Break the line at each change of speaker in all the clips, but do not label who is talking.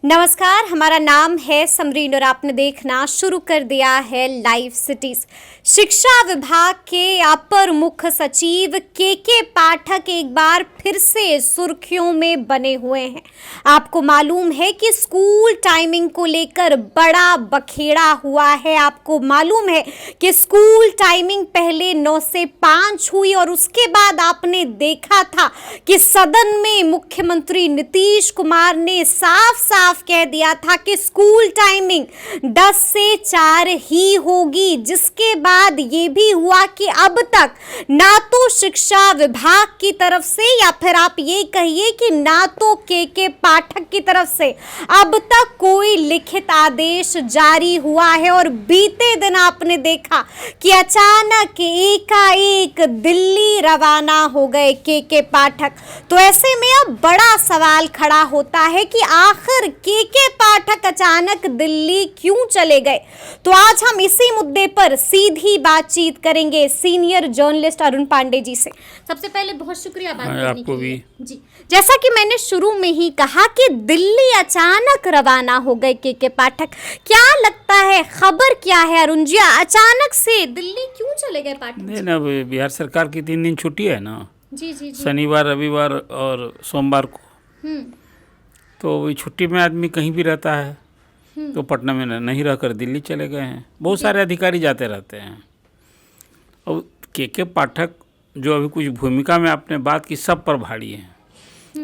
नमस्कार, हमारा नाम है समरीन और आपने देखना शुरू कर दिया है लाइव सिटीज। शिक्षा विभाग के अपर मुख्य सचिव के पाठक एक बार फिर से सुर्खियों में बने हुए हैं। आपको मालूम है कि स्कूल टाइमिंग को लेकर बड़ा बखेड़ा हुआ है। आपको मालूम है कि स्कूल टाइमिंग पहले 9 से 5 हुई और उसके बाद आपने देखा था कि सदन में मुख्यमंत्री नीतीश कुमार ने साफ कह दिया था कि स्कूल टाइमिंग 10 से 4 ही होगी, जिसके बाद ये भी हुआ कि अब तक ना तो शिक्षा विभाग की तरफ से या फिर आप ये कहिए कि ना तो के पाठक की तरफ से अब तक कोई लिखित आदेश जारी हुआ है। और बीते दिन आपने देखा कि अचानक एकाएक दिल्ली रवाना हो गए के पाठक। तो ऐसे में अब बड़ा सवाल खड़ा होता है कि आखिर के पाठक अचानक दिल्ली क्यों चले गए। तो आज हम इसी मुद्दे पर सीधी बातचीत करेंगे सीनियर जर्नलिस्ट अरुण पांडे जी से। सबसे पहले बहुत शुक्रिया बात करने के लिए जी। जैसा कि मैंने शुरू में ही कहा कि दिल्ली अचानक रवाना हो गए के पाठक, क्या लगता है, खबर क्या है अरुण जी, अचानक से दिल्ली क्यों चले गए पाठक?
नहीं ना, बिहार सरकार की 3 दिन छुट्टी है ना
जी।
शनिवार, रविवार और सोमवार को। तो छुट्टी में आदमी कहीं भी रहता है, तो पटना में नहीं रहकर दिल्ली चले गए हैं। बहुत सारे अधिकारी जाते रहते हैं। और के पाठक जो अभी कुछ भूमिका में आपने बात की, सब पर भारी हैं।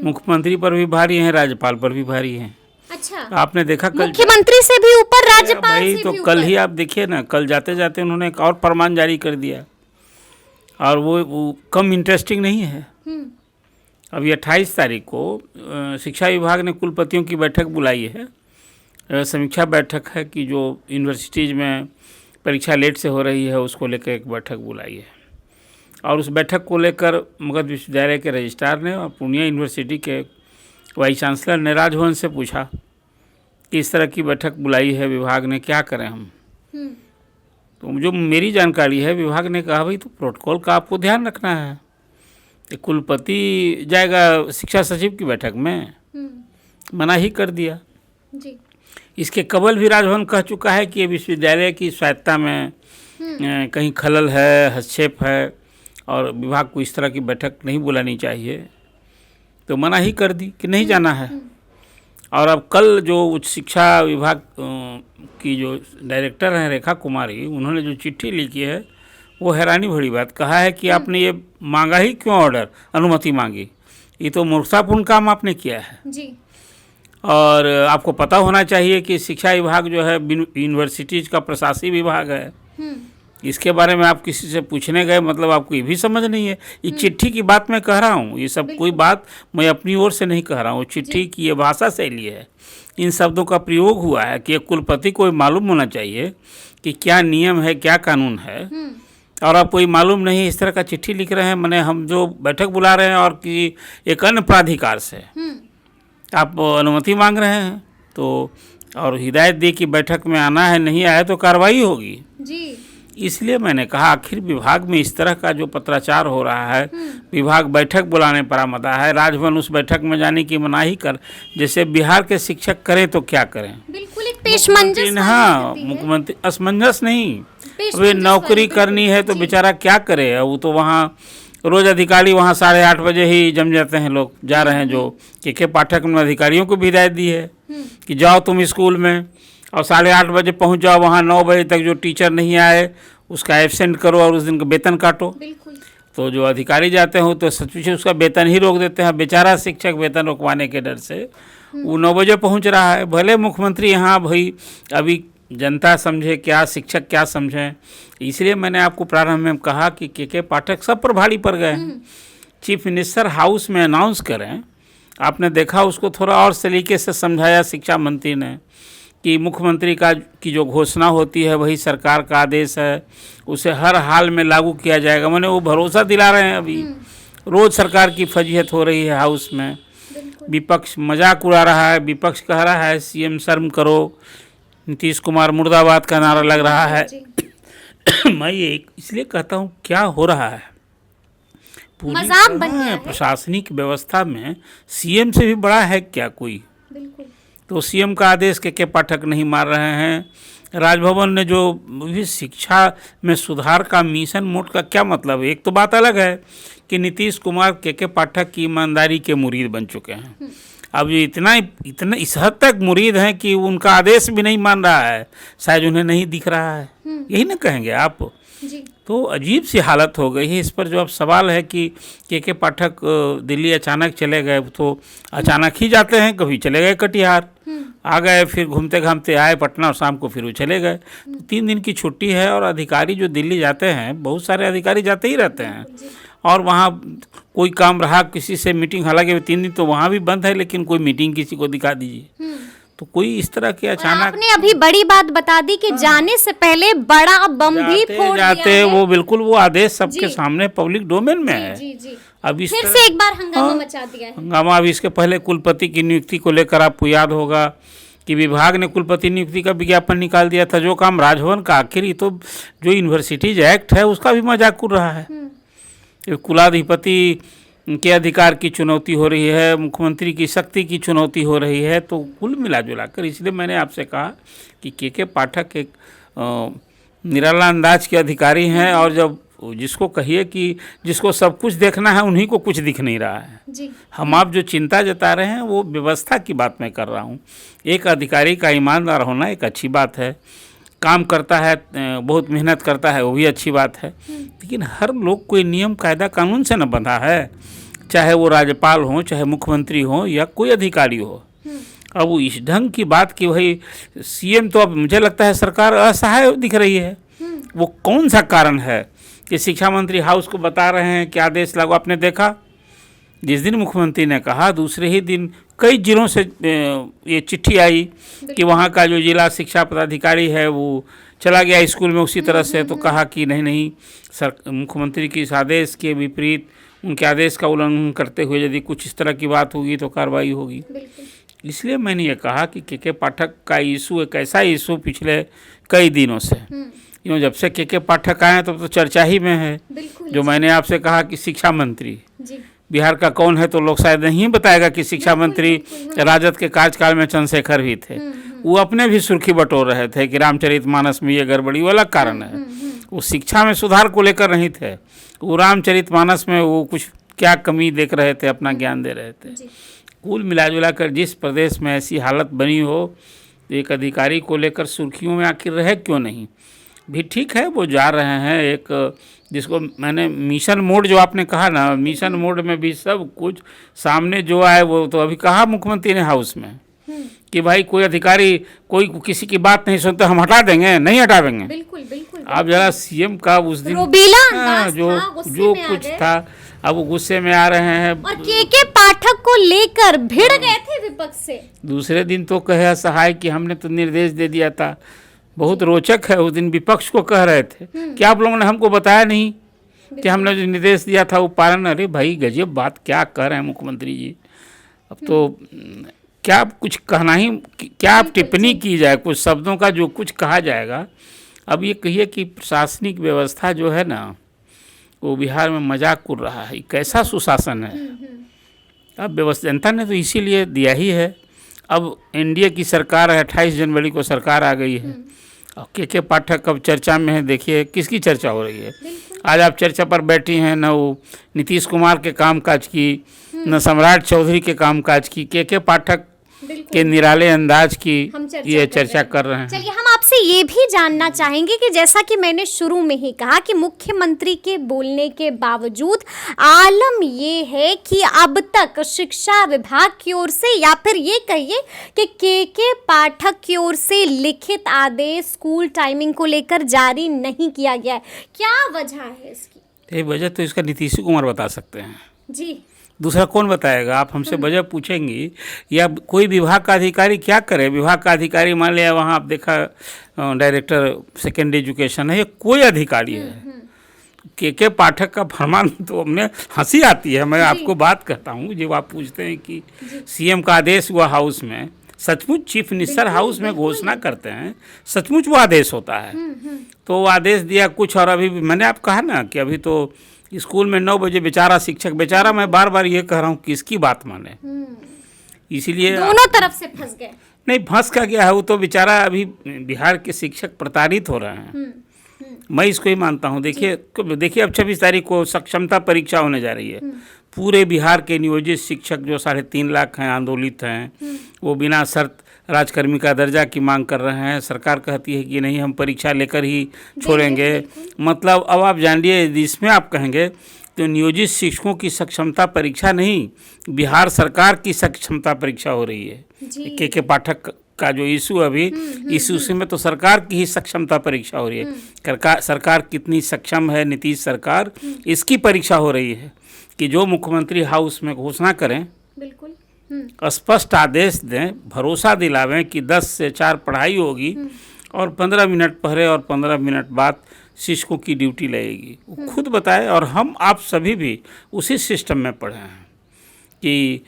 मुख्यमंत्री पर भी भारी हैं, राज्यपाल पर भी भारी हैं।
अच्छा,
आपने देखा कल
मुख्यमंत्री से भी ऊपर, राज्यपाल से भी
तो
ऊपर।
कल ही आप देखिए ना, कल जाते जाते उन्होंने एक और फरमान जारी कर दिया, और वो कम इंटरेस्टिंग नहीं है। अभी 28 तारीख को शिक्षा विभाग ने कुलपतियों की बैठक बुलाई है। समीक्षा बैठक है कि जो यूनिवर्सिटीज़ में परीक्षा लेट से हो रही है उसको लेकर एक बैठक बुलाई है। और उस बैठक को लेकर मगध विश्वविद्यालय के रजिस्ट्रार ने और पूर्णिया यूनिवर्सिटी के वाइस चांसलर ने राजभवन से पूछा कि इस तरह की बैठक बुलाई है विभाग ने, क्या करें हम। तो जो मेरी जानकारी है, विभाग ने कहा भाई तो प्रोटोकॉल का आपको ध्यान रखना है। कुलपति जाएगा शिक्षा सचिव की बैठक में, मना ही कर दिया
जी।
इसके कबल भी राजभवन कह चुका है कि ये विश्वविद्यालय की स्वायत्ता में कहीं खलल है, हस्तक्षेप है, और विभाग को इस तरह की बैठक नहीं बुलानी चाहिए। तो मना ही कर दी कि नहीं जाना है। और अब कल जो उच्च शिक्षा विभाग की जो डायरेक्टर हैं रेखा कुमारी, उन्होंने जो चिट्ठी लिखी है वो हैरानी भरी बात कहा है कि आपने ये मांगा ही क्यों, ऑर्डर, अनुमति मांगी, ये तो मूर्खतापूर्ण काम आपने किया है
जी।
और आपको पता होना चाहिए कि शिक्षा विभाग जो है यूनिवर्सिटीज़ का प्रशासनिक विभाग है। इसके बारे में आप किसी से पूछने गए, मतलब आपको ये भी समझ नहीं है। ये चिट्ठी की बात मैं कह रहा हूँ, ये सब कोई बात मैं अपनी ओर से नहीं कह रहा हूँ। चिट्ठी की ये भाषा शैली है, इन शब्दों का प्रयोग हुआ है कि एक कुलपति को मालूम होना चाहिए कि क्या नियम है, क्या कानून है, और आप कोई मालूम नहीं इस तरह का चिट्ठी लिख रहे हैं। मैंने हम जो बैठक बुला रहे हैं और कि एक अन्य प्राधिकार से आप अनुमति मांग रहे हैं, तो और हिदायत दी कि बैठक में आना है, नहीं आया तो कार्रवाई होगी
जी।
इसलिए मैंने कहा आखिर विभाग में इस तरह का जो पत्राचार हो रहा है, विभाग बैठक बुलाने पर आमदा है, राजभवन उस बैठक में जाने की मनाही कर, जैसे बिहार के शिक्षक करें तो क्या करें।
बिल्कुल एक पेशमंजस।
हाँ, मुख्यमंत्री असमंजस नहीं, वे नौकरी करनी है तो बेचारा क्या करे। वो तो वहाँ रोज अधिकारी वहाँ 8:30 बजे ही जम जाते हैं, लोग जा रहे हैं। जो के पाठक ने अधिकारियों को भी हिदायत दी है कि जाओ तुम स्कूल में और 8:30 बजे पहुँच जाओ, वहाँ 9 बजे तक जो टीचर नहीं आए उसका एब्सेंट करो और उस दिन का वेतन काटो। तो जो अधिकारी जाते हो तो सचमुच उसका वेतन ही रोक देते हैं। बेचारा शिक्षक वेतन रोकवाने के डर से वो 9 बजे पहुँच रहा है। भले मुख्यमंत्री यहाँ भाई अभी जनता समझे क्या, शिक्षक क्या समझें, इसलिए मैंने आपको प्रारंभ में कहा कि के पाठक सब पर भारी पड़ गए हैं। चीफ मिनिस्टर हाउस में अनाउंस करें, आपने देखा उसको थोड़ा और सलीके से समझाया शिक्षा मंत्री ने कि मुख्यमंत्री की जो घोषणा होती है वही सरकार का आदेश है, उसे हर हाल में लागू किया जाएगा। मैंने वो भरोसा दिला रहे हैं। अभी रोज़ सरकार की फजीहत हो रही है हाउस में, विपक्ष मजाक उड़ा रहा है, विपक्ष कह रहा है सीएम शर्म करो, नीतीश कुमार मुर्दाबाद का नारा लग रहा है। मैं ये इसलिए कहता हूँ क्या हो रहा है, पूरी प्रशासनिक व्यवस्था में सीएम से भी बड़ा है क्या कोई? तो सीएम का आदेश के पाठक नहीं मान रहे हैं। राजभवन ने जो भी शिक्षा में सुधार का मिशन मोड का क्या मतलब है? एक तो बात अलग है कि नीतीश कुमार के पाठक की ईमानदारी के मुरीद बन चुके हैं। अब ये इतना इस हद तक मुरीद हैं कि उनका आदेश भी नहीं मान रहा है, शायद उन्हें नहीं दिख रहा है, यही ना कहेंगे आप
जी।
तो अजीब सी हालत हो गई है। इस पर जो अब सवाल है कि के पाठक दिल्ली अचानक चले गए, तो अचानक ही जाते हैं, कभी चले गए कटिहार, आ गए, फिर घूमते घामते आए पटना और शाम को फिर वो चले गए। तो 3 दिन की छुट्टी है और अधिकारी जो दिल्ली जाते हैं, बहुत सारे अधिकारी जाते ही रहते हैं, और वहाँ कोई काम रहा, किसी से मीटिंग, हालांकि 3 दिन तो वहाँ भी बंद है, लेकिन कोई मीटिंग किसी को दिखा दीजिए। तो कोई इस तरह के अचानक,
आपने अभी बड़ी बात बता दी कि जाने से पहले बड़ा बम भी फोड़ दिया है।
वो बिल्कुल वो आदेश सबके सामने पब्लिक डोमेन में है।
जी जी।
अब इस
फिर से एक बार हंगामा मचा दिया है।
हंगामा अब इसके पहले कुलपति की नियुक्ति को लेकर आपको याद होगा कि विभाग ने कुलपति नियुक्ति का विज्ञापन निकाल दिया था, जो काम राजभवन का, आखिर ही तो जो यूनिवर्सिटीज एक्ट है उसका भी मजाक उड़ रहा है। कुलाधिपति के अधिकार की चुनौती हो रही है, मुख्यमंत्री की शक्ति की चुनौती हो रही है। तो कुल मिला जुलाकर इसलिए मैंने आपसे कहा कि के पाठक एक निराला अंदाज के अधिकारी हैं, और जब जिसको कहिए कि जिसको सब कुछ देखना है उन्हीं को कुछ दिख नहीं रहा है
जी।
हम आप जो चिंता जता रहे हैं वो व्यवस्था की बात मैं कर रहा हूँ। एक अधिकारी का ईमानदार होना एक अच्छी बात है, काम करता है, बहुत मेहनत करता है, वो भी अच्छी बात है, लेकिन हर लोग कोई नियम कायदा कानून से न बंधा है, चाहे वो राज्यपाल हो, चाहे मुख्यमंत्री हो, या कोई अधिकारी हो। अब वो इस ढंग की बात कि भाई सीएम, तो अब मुझे लगता है सरकार असहाय दिख रही है। वो कौन सा कारण है कि शिक्षा मंत्री हाउस को बता रहे हैं कि आदेश लागू? आपने देखा जिस दिन मुख्यमंत्री ने कहा, दूसरे ही दिन कई जिलों से ये चिट्ठी आई कि वहाँ का जो जिला शिक्षा पदाधिकारी है वो चला गया स्कूल में उसी तरह से। तो कहा कि नहीं, मुख्यमंत्री के इस आदेश के विपरीत, उनके आदेश का उल्लंघन करते हुए यदि कुछ इस तरह की बात होगी तो कार्रवाई होगी। इसलिए मैंने ये कहा कि के पाठक का इशू एक ऐसा इशू पिछले कई दिनों से, यूँ जब से के पाठक आए तब तो चर्चा ही में है। जो मैंने आपसे कहा कि शिक्षा मंत्री बिहार का कौन है, तो लोग शायद नहीं बताएगा कि शिक्षा मंत्री राजद के कार्यकाल में चंद्रशेखर भी थे। वो अपने भी सुर्खी बटोर रहे थे कि रामचरितमानस में ये गड़बड़ी, वो अलग कारण है। वो शिक्षा में सुधार को लेकर नहीं थे, वो रामचरितमानस में वो कुछ क्या कमी देख रहे थे, अपना ज्ञान दे रहे थे। कुल मिला जुला कर जिस प्रदेश में ऐसी हालत बनी हो, एक अधिकारी को लेकर सुर्खियों में आखिर रहे क्यों नहीं? भी ठीक है, वो जा रहे हैं एक, जिसको मैंने मिशन मोड जो आपने कहा ना, मिशन मोड में भी सब कुछ सामने जो आए वो तो अभी कहा मुख्यमंत्री ने हाउस में कि भाई कोई अधिकारी कोई किसी की बात नहीं सुनता, हम हटा देंगे, नहीं हटा देंगे।
बिल्कुल बिल्कुल।
आप जरा सीएम का उस दिन जो कुछ था, अब वो गुस्से में आ रहे हैं।
और के पाठक को लेकर भिड़ गए थे विपक्ष से। दूसरे
दिन तो कहे सहाय कि हमने तो निर्देश दे दिया था। बहुत रोचक है, उस दिन विपक्ष को कह रहे थे कि आप लोगों ने हमको बताया नहीं कि हमने जो निर्देश दिया था वो पालन। अरे भाई गजब बात क्या कह रहे हैं मुख्यमंत्री जी। अब तो क्या कुछ कहना ही, क्या आप टिप्पणी की जाए, कुछ शब्दों का जो कुछ कहा जाएगा। अब ये कहिए कि प्रशासनिक व्यवस्था जो है ना, वो बिहार में मजाक उड़ रहा है। कैसा सुशासन है? अब व्यवस्था जनता ने तो इसीलिए दिया ही है। अब एनडीए की सरकार है, 28 जनवरी को सरकार आ गई है, और के पाठक अब चर्चा में है। देखिए किसकी चर्चा हो रही है आज। आप चर्चा पर बैठी हैं, न वो नीतीश कुमार के कामकाज की, न सम्राट चौधरी के कामकाज की, के पाठक के निराले अंदाज की ये चर्चा कर रहे हैं।
चलिए हम आपसे ये भी जानना चाहेंगे कि जैसा कि मैंने शुरू में ही कहा कि मुख्यमंत्री के बोलने के बावजूद आलम ये है कि अब तक शिक्षा विभाग की ओर से, या फिर ये कहिए कि के पाठक की ओर से लिखित आदेश स्कूल टाइमिंग को लेकर जारी नहीं किया गया है। क्या वजह है इसकी?
ये वजह तो इसका नीतीश कुमार बता सकते हैं
जी,
दूसरा कौन बताएगा? आप हमसे वजह पूछेंगी, या कोई विभाग का अधिकारी क्या करे? विभाग का अधिकारी मान लिया वहाँ आप देखा डायरेक्टर सेकेंडरी एजुकेशन है, कोई अधिकारी है। के पाठक का फरमान तो हमने हंसी आती है। मैं आपको बात कहता हूँ, जब आप पूछते हैं कि सीएम का आदेश हुआ हाउस में, सचमुच चीफ मिनिस्टर हाउस में घोषणा करते हैं, सचमुच वो आदेश होता है। तो वो आदेश दिया कुछ, और अभी मैंने आप कहा ना कि अभी तो स्कूल में 9 बजे बेचारा शिक्षक, बेचारा मैं बार बार ये कह रहा हूँ किसकी बात माने, इसीलिए
दोनों तरफ से फंस गए।
नहीं, फंस का क्या है, वो तो बेचारा अभी बिहार के शिक्षक प्रताड़ित हो रहे हैं। मैं इसको ही मानता हूँ। देखिए अब 26 तारीख को सक्षमता परीक्षा होने जा रही है। पूरे बिहार के नियोजित शिक्षक जो 3.5 लाख हैं, आंदोलित हैं, वो बिना शर्त राजकर्मी का दर्जा की मांग कर रहे हैं। सरकार कहती है कि नहीं, हम परीक्षा लेकर ही छोड़ेंगे। मतलब अब आप जानिए, इसमें आप कहेंगे तो नियोजित शिक्षकों की सक्षमता परीक्षा नहीं, बिहार सरकार की सक्षमता परीक्षा हो रही है। के पाठक का जो इशू अभी इस इशू में तो सरकार की ही सक्षमता परीक्षा हो रही है। सरकार कितनी सक्षम है, नीतीश सरकार, इसकी परीक्षा हो रही है कि जो मुख्यमंत्री हाउस में घोषणा करें, बिल्कुल स्पष्ट आदेश दें, भरोसा दिलावें कि 10 से 4 पढ़ाई होगी और 15 मिनट पहले और 15 मिनट बाद शिक्षकों की ड्यूटी लगेगी। वो खुद बताए, और हम आप सभी भी उसी सिस्टम में पढ़े हैं कि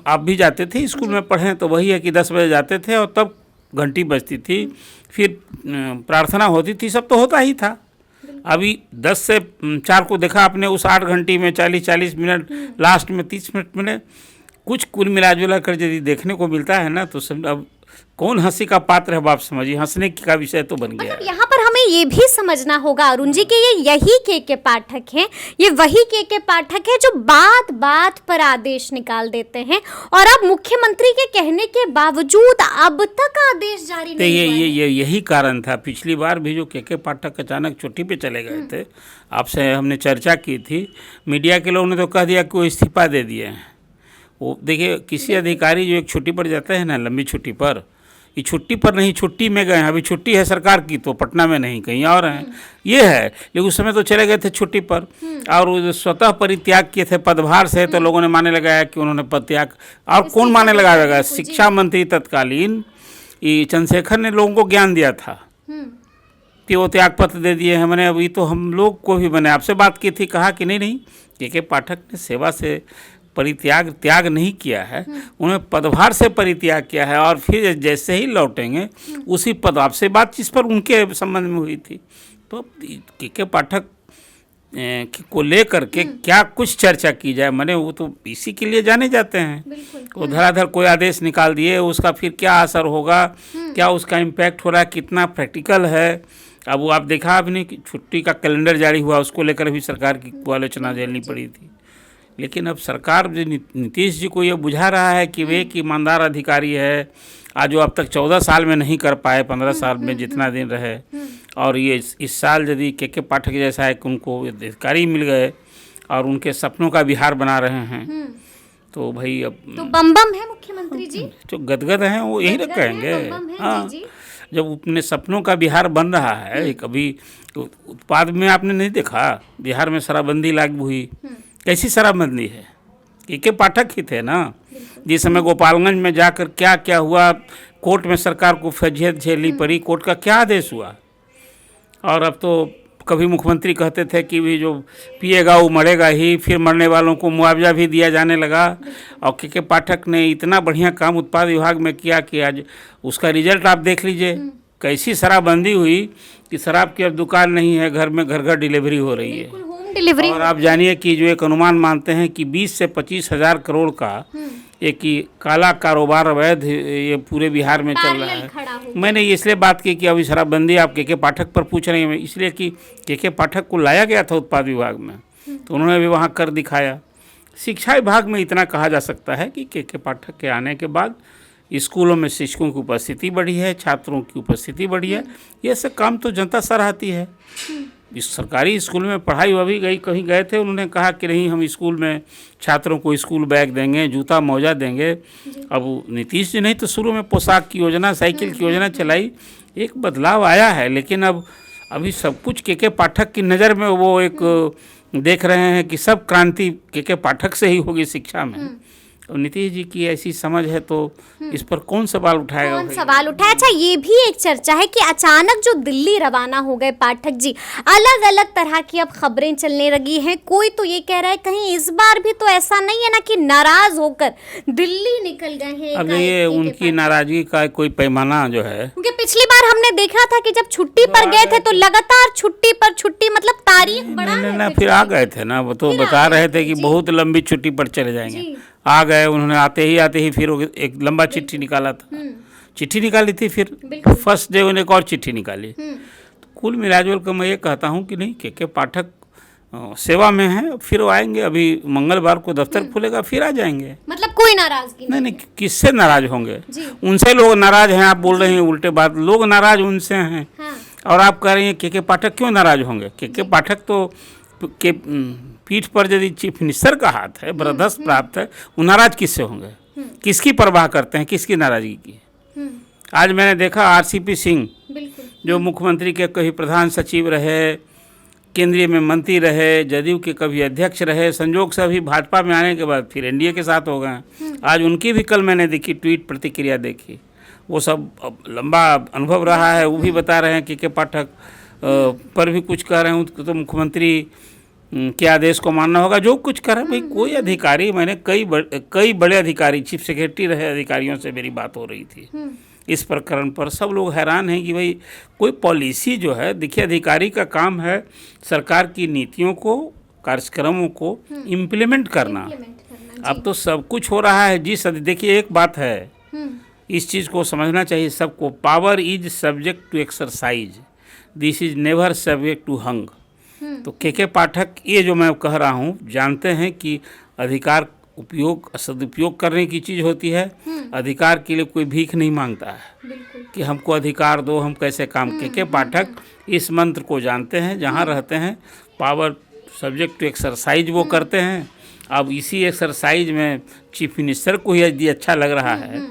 आप भी जाते थे स्कूल में पढ़ें, तो वही है कि 10 बजे जाते थे और तब घंटी बजती थी, फिर प्रार्थना होती थी, सब तो होता ही था। अभी 10 से 4 को देखा आपने, उस 8 घंटी में 40-40 मिनट, लास्ट में 30 मिनट में कुछ कुल मिला जुला कर यदि देखने को मिलता है ना, तो सब अब कौन हंसी का पात्र है, आप समझिए, हंसने का विषय तो बन गया।
मतलब यहाँ पर हमें ये भी समझना होगा अरुण जी कि ये यही के पाठक हैं, ये वही के पाठक हैं जो बात बात पर आदेश निकाल देते हैं, और अब मुख्यमंत्री के कहने के बावजूद अब तक आदेश जारी नहीं हुआ है।
यही कारण था। पिछली बार भी जो के पाठक अचानक छुट्टी पे चले गए थे, आपसे हमने चर्चा की थी, मीडिया के लोगों ने तो कह दिया कि वो इस्तीफा दे दिए हैं। वो देखिए, किसी अधिकारी जो एक छुट्टी पर जाता है ना, लंबी छुट्टी पर, ये छुट्टी पर नहीं, छुट्टी में गए हैं, अभी छुट्टी है सरकार की तो पटना में नहीं, कहीं और हैं, ये है। लेकिन उस समय तो चले गए थे छुट्टी पर, और वो स्वतः परित्याग किए थे पदभार से, तो लोगों ने माने लगाया कि उन्होंने पदत्याग। और कौन माने लगाएगा? शिक्षा मंत्री तत्कालीन चंद्रशेखर ने लोगों को ज्ञान दिया था कि वो त्याग पत्र दे दिए हैं। मैंने अभी तो हम लोग को भी, मैंने आपसे बात की थी, कहा कि नहीं, के पाठक ने सेवा से त्याग नहीं किया है, उन्होंने पदभार से परित्याग किया है, और फिर जैसे ही लौटेंगे उसी पद, आपसे बात जिस पर उनके संबंध में हुई थी, तो के पाठक को लेकर के क्या कुछ चर्चा की जाए। मैंने वो तो इसी के लिए जाने जाते हैं, वो धराधर कोई आदेश निकाल दिए, उसका फिर क्या असर होगा, क्या उसका इम्पैक्ट हो रहा है, कितना प्रैक्टिकल है। अब वो आप देखा आपने कि छुट्टी का कैलेंडर जारी हुआ, उसको लेकर भी सरकार की आलोचना झेलनी पड़ी थी। लेकिन अब सरकार जो नीतीश जी को ये बुझा रहा है कि वे एक ईमानदार अधिकारी है, आज जो अब तक 14 साल में नहीं कर पाए, 15 साल में जितना दिन रहे, और ये इस साल यदि के पाठक जैसा है कि उनको अधिकारी मिल गए और उनके सपनों का बिहार बना रहे हैं, तो भाई अब
तो बम है मुख्यमंत्री जी,
जो गदगद हैं वो यही कहेंगे। हाँ, जब अपने सपनों का बिहार बन रहा है, कभी उत्पाद में आपने नहीं देखा बिहार में शराबबंदी लागू हुई, कैसी शराबबंदी है? के पाठक ही थे ना, जिस समय गोपालगंज में जाकर क्या क्या हुआ, कोर्ट में सरकार को फजीहत झेलनी पड़ी, कोर्ट का क्या आदेश हुआ। और अब तो कभी मुख्यमंत्री कहते थे कि भी जो पिएगा वो मरेगा ही, फिर मरने वालों को मुआवजा भी दिया जाने लगा। और के पाठक ने इतना बढ़िया काम उत्पाद विभाग में किया कि आज उसका रिजल्ट आप देख लीजिए, कैसी शराबबंदी हुई कि शराब की अब दुकान नहीं है, घर में घर घर डिलीवरी हो रही है,
डिलीवरी।
और आप जानिए कि जो एक अनुमान मानते हैं कि 20 से 25 हज़ार करोड़ का एक ही काला कारोबार अवैध ये पूरे बिहार में चल रहा है। मैंने इसलिए बात की कि अभी शराबबंदी आप के पाठक पर पूछ रहे हैं, इसलिए कि के पाठक को लाया गया था उत्पाद विभाग में, तो उन्होंने भी वहाँ कर दिखाया। शिक्षा विभाग में इतना कहा जा सकता है कि के पाठक के आने के बाद स्कूलों में शिक्षकों की उपस्थिति बढ़ी है, छात्रों की उपस्थिति बढ़ी है। ये सब काम तो जनता सराहती है। इस सरकारी स्कूल में पढ़ाई अभी कहीं गए थे, उन्होंने कहा कि नहीं, हम स्कूल में छात्रों को स्कूल बैग देंगे, जूता मोजा देंगे। अब नीतीश जी नहीं तो शुरू में पोशाक की योजना, साइकिल की योजना चलाई, एक बदलाव आया है, लेकिन अब अभी सब कुछ के पाठक की नज़र में वो एक देख रहे हैं कि सब क्रांति के पाठक से ही होगी शिक्षा में। और नीतीश जी की ऐसी समझ है तो इस पर कौन सवाल उठाएगा?
कौन सवाल उठाए? अच्छा, ये भी एक चर्चा है कि अचानक जो दिल्ली रवाना हो गए पाठक जी, अलग अलग तरह की अब खबरें चलने लगी हैं। कोई तो ये कह रहा है कहीं इस बार भी तो ऐसा नहीं है ना कि नाराज होकर दिल्ली निकल गए हैं।
अब ये उनकी नाराजगी का कोई पैमाना जो है,
क्योंकि पिछली बार हमने देखा था कि जब छुट्टी पर गए थे तो लगातार छुट्टी पर छुट्टी, मतलब तारीख बढ़ा
ना फिर आ गए थे ना, वो तो बता रहे थे कि बहुत लंबी छुट्टी पर चले जाएंगे। आ गए, उन्होंने आते ही फिर एक लंबा चिट्ठी निकाला था, चिट्ठी निकाली थी, फिर फर्स्ट डे उन्हें एक और चिट्ठी निकाली। तो कुल मिलाजुल कर मैं ये कहता हूँ कि नहीं, के पाठक सेवा में हैं, फिर वो आएंगे। अभी मंगलवार को दफ्तर खुलेगा, फिर आ जाएंगे।
मतलब कोई नाराजगी
नहीं, किससे नाराज होंगे? उनसे लोग नाराज हैं। आप बोल रहे हैं उल्टे बात, लोग नाराज उनसे हैं। हाँ। और आप कह रहे हैं के पाठक क्यों नाराज होंगे? के पाठक तो के पीठ पर यदि चीफ मिनिस्टर का हाथ है, बर्दाश्त प्राप्त है, वो नाराज किससे होंगे? किसकी परवाह करते हैं, किसकी नाराजगी की? आज मैंने देखा आरसीपी सिंह, जो मुख्यमंत्री के कभी प्रधान सचिव रहे, केंद्रीय में मंत्री रहे, जदयू के कभी अध्यक्ष रहे, संजोग से अभी भाजपा में आने के बाद फिर एनडीए के साथ हो गए। आज उनकी भी कल मैंने देखी ट्वीट प्रतिक्रिया देखी, वो सब लंबा अनुभव रहा है। वो भी बता रहे हैं कि के पाठक पर भी कुछ कह रहे हैं तो मुख्यमंत्री के आदेश को मानना होगा, जो कुछ कर रहे हैं। भाई कोई अधिकारी, मैंने कई बड़े अधिकारी, चीफ सेक्रेटरी रहे अधिकारियों से मेरी बात हो रही थी इस प्रकरण पर। सब लोग हैरान हैं कि भाई कोई पॉलिसी जो है, देखिए अधिकारी का काम है सरकार की नीतियों को, कार्यक्रमों को इम्प्लीमेंट करना। अब तो सब कुछ हो रहा है जी। देखिए एक बात है, इस चीज़ को समझना चाहिए सबको, power is subject to exercise, this is never subject to hung. तो के पाठक ये जो मैं कह रहा हूँ जानते हैं कि अधिकार सदुपयोग करने की चीज़ होती है। अधिकार के लिए कोई भीख नहीं मांगता है कि हमको अधिकार दो, हम कैसे काम। के पाठक इस मंत्र को जानते हैं, जहाँ रहते हैं पावर सब्जेक्ट टू एक्सरसाइज वो करते हैं। अब इसी एक्सरसाइज में चीफ मिनिस्टर को ही यदि अच्छा लग रहा है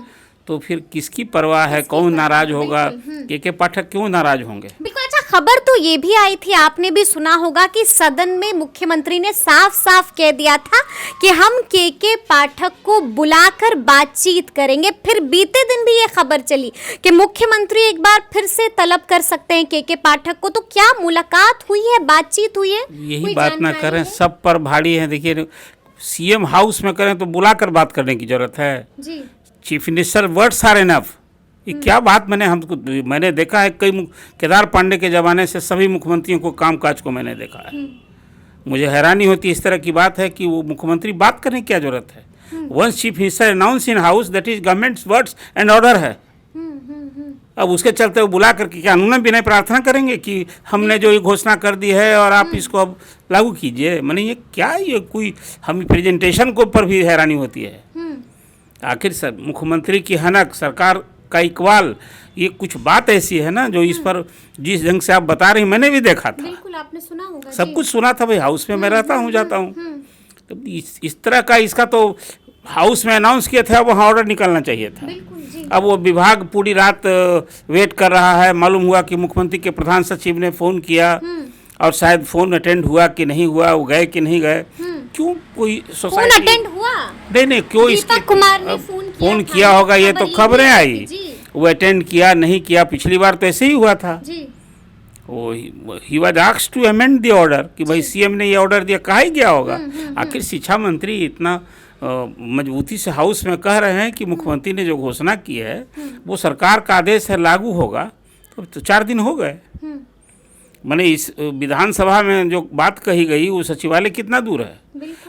तो फिर किसकी परवाह है? कौन नाराज होगा? के पाठक क्यों नाराज होंगे?
बिल्कुल। अच्छा, खबर तो ये भी आई थी, आपने भी सुना होगा कि सदन में मुख्यमंत्री ने साफ साफ कह दिया था कि हम के पाठक को बुलाकर बातचीत करेंगे। फिर बीते दिन भी ये खबर चली कि मुख्यमंत्री एक बार फिर से तलब कर सकते हैं के पाठक को। तो क्या मुलाकात हुई है, बातचीत हुई है?
यही बात ना करें, सब पर भारी है। देखिए सीएम हाउस में करें तो बुलाकर बात करने की जरूरत है जी। Chief minister words are enough. ये क्या बात, मैंने देखा है कई केदार पांडे के ज़माने से सभी मुख्यमंत्रियों को कामकाज को मैंने देखा है। मुझे हैरानी होती है इस तरह की बात है कि वो मुख्यमंत्री बात करने की क्या जरूरत है? Once chief minister announce in house, that is government's words and order है। अब उसके चलते वो बुला करके क्या उन्होंने भी नहीं प्रार्थना करेंगे कि हमने जो ये घोषणा कर दी है और आप इसको अब लागू कीजिए? मैंने ये क्या, ये कोई हम प्रेजेंटेशन को पर भी हैरानी होती है। आखिर सर मुख्यमंत्री की हनक, सरकार का इकबाल, ये कुछ बात ऐसी है ना जो इस पर जिस ढंग से आप बता रही, मैंने भी देखा था।
बिल्कुल, आपने सुना होगा,
सब कुछ सुना था भाई। हाउस में मैं रहता हूँ, जाता हूँ, तो इस तरह का इसका तो हाउस में अनाउंस किया था, वहाँ ऑर्डर निकलना चाहिए था। अब वो विभाग पूरी रात वेट कर रहा है। मालूम हुआ कि मुख्यमंत्री के प्रधान सचिव ने फ़ोन किया और शायद फ़ोन अटेंड हुआ कि नहीं हुआ, वो गए कि नहीं गए। क्यों कोई सोसाइटी
अटेंड हुआ?
नहीं, क्यों इसके फोन किया होगा, ये तो खबरें आई। वो अटेंड किया नहीं किया, पिछली बार तो ऐसे ही हुआ था। वो ही was asked to amend the order कि भाई सीएम ने ये ऑर्डर दिया, कहा ही गया होगा। आखिर शिक्षा मंत्री इतना मजबूती से हाउस में कह रहे हैं कि मुख्यमंत्री ने जो घोषणा की है वो सरकार का आदेश है, लागू होगा। तो 4 दिन हो गए। मैंने इस विधानसभा में जो बात कही गई, वो सचिवालय कितना दूर है?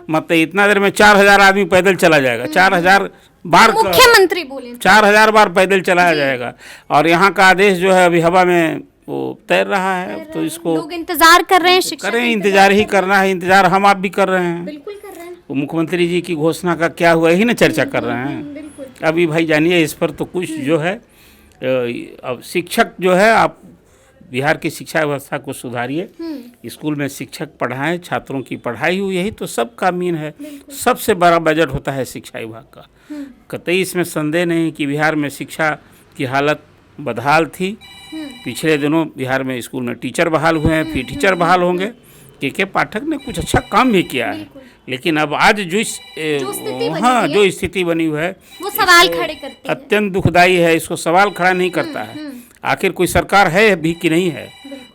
मतलब इतना देर में 4000 आदमी पैदल चला जाएगा। 4000 बार
मुख्यमंत्री बोले
4000 बार पैदल चलाया जाएगा। और यहाँ का आदेश जो है अभी हवा में वो तैर रहा है। तो इसको
लोग इंतजार कर रहे हैं।
करें, इंतजार ही करना है। इंतजार हम आप भी कर रहे हैं।
बिल्कुल कर रहे हैं।
तो मुख्यमंत्री जी की घोषणा का क्या हुआ, यही ना चर्चा कर रहे हैं अभी। भाई जानिए इस पर तो कुछ जो है, अब शिक्षक जो है, आप बिहार की शिक्षा व्यवस्था को सुधारिए, स्कूल में शिक्षक पढ़ाएं, छात्रों की पढ़ाई हुई, यही तो सब का मीन है। सबसे बड़ा बजट होता है शिक्षा विभाग का। कतई इसमें संदेह नहीं कि बिहार में शिक्षा की हालत बदहाल थी। पिछले दिनों बिहार में स्कूल में टीचर बहाल हुए हैं, फिर टीचर बहाल होंगे। के पाठक ने कुछ अच्छा काम भी किया है, लेकिन अब आज जो स्थिति बनी हुई है
वो सवाल खड़े करती है।
अत्यंत दुखदाई है। इसको सवाल खड़ा नहीं करता है। आखिर कोई सरकार है भी कि नहीं है?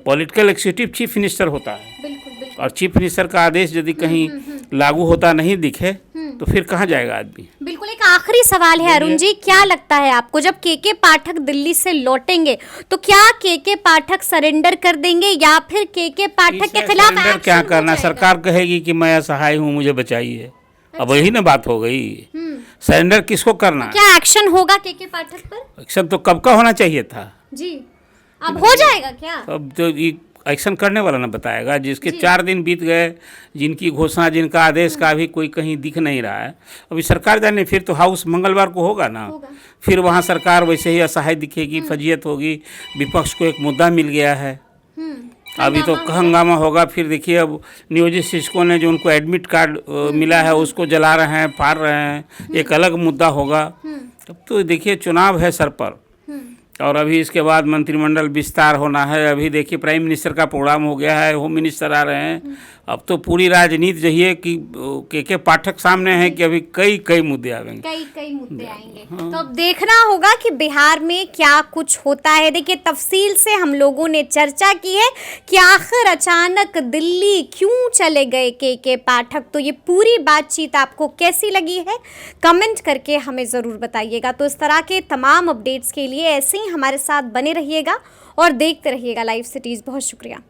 पॉलिटिकल एग्जीक्यूटिव चीफ मिनिस्टर होता है। और चीफ मिनिस्टर का आदेश यदि कहीं लागू होता नहीं दिखे तो फिर कहाँ जाएगा आदमी?
बिल्कुल। एक आखिरी सवाल है अरुण जी, क्या लगता है आपको, जब के पाठक दिल्ली से लौटेंगे तो क्या के पाठक सरेंडर कर देंगे या फिर के पाठक के खिलाफ
क्या करना? सरकार कहेगी कि मैं असहाय हूँ, मुझे बचाइए। अब वही ना बात हो गई। सरेंडर किसको करना है?
क्या एक्शन होगा के पाठक पर?
एक्शन तो कब का होना चाहिए था
जी, अब हो जाएगा क्या?
अब तो ये एक्शन करने वाला ना बताएगा। जिसके 4 दिन बीत गए, जिनकी घोषणा, जिनका आदेश का अभी कोई कहीं दिख नहीं रहा है। अभी सरकार जाने, फिर तो हाउस मंगलवार को होगा ना, फिर वहाँ सरकार वैसे ही असहाय दिखेगी, फजीयत होगी। विपक्ष को एक मुद्दा मिल गया है, अभी तो हंगामा होगा। फिर देखिए अब नियोजित शिक्षकों ने जो उनको एडमिट कार्ड मिला है उसको जला रहे हैं, फाड़ रहे हैं, एक अलग मुद्दा होगा। तब तो देखिए चुनाव है सर पर, और अभी इसके बाद मंत्रिमंडल विस्तार होना है। अभी देखिए प्राइम मिनिस्टर का प्रोग्राम हो गया है, होम मिनिस्टर आ रहे हैं। अब तो पूरी राजनीति जो है कि के पाठक सामने है कि अभी कई मुद्दे आएंगे,
कई मुद्दे आएंगे। तो अब देखना होगा कि बिहार में क्या कुछ होता है। देखिए तफसील से हम लोगों ने चर्चा की है कि आखिर अचानक दिल्ली क्यों चले गए के पाठक। तो ये पूरी बातचीत आपको कैसी लगी है, कमेंट करके हमें ज़रूर बताइएगा। तो इस तरह के तमाम अपडेट्स के लिए ऐसे ही हमारे साथ बने रहिएगा और देखते रहिएगा लाइव सिटीज़। बहुत शुक्रिया।